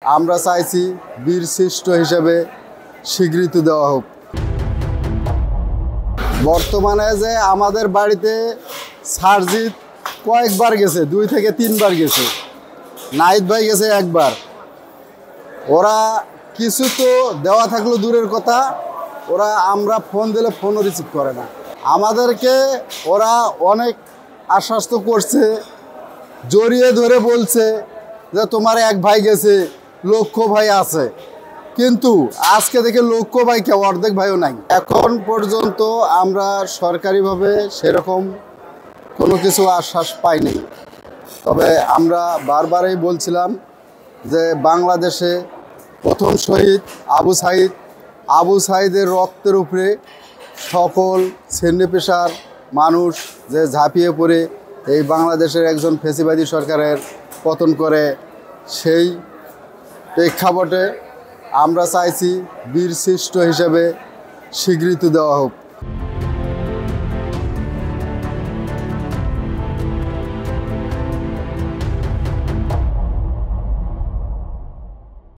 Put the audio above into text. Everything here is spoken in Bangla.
আমরা চাইছি বীর শ্রেষ্ঠ হিসেবে স্বীকৃতি দেওয়া হোক। বর্তমানে যে আমাদের বাড়িতে সারজিৎ কয়েকবার গেছে, 2 থেকে 3 বার গেছে, নাহিদ ভাই গেছে একবার। ওরা কিছু তো দেওয়া থাকলো দূরের কথা, ওরা আমরা ফোন দিলে ফোনও রিসিভ করে না। আমাদেরকে ওরা অনেক আশ্বস্ত করছে, জড়িয়ে ধরে বলছে যে তোমার এক ভাই গেছে, লক্ষ্য ভাই আছে, কিন্তু আজকে দেখে লক্ষ্য ভাই কেউ অর্ধেক ভাইও নাই। এখন পর্যন্ত আমরা সরকারিভাবে সেরকম কোনো কিছু আশ্বাস পাইনি। তবে আমরা বারবারই বলছিলাম যে বাংলাদেশে প্রথম শহীদ আবু সাঈদের রক্তের উপরে সকল শ্রেণী পেশার মানুষ যে ঝাঁপিয়ে পড়ে এই বাংলাদেশের একজন ফ্যাসিবাদী সরকারের পতন করে, সেই প্রেক্ষাপটে আমরা চাইছি বীর শ্রেষ্ঠ হিসেবে স্বীকৃতি দেওয়া হোক।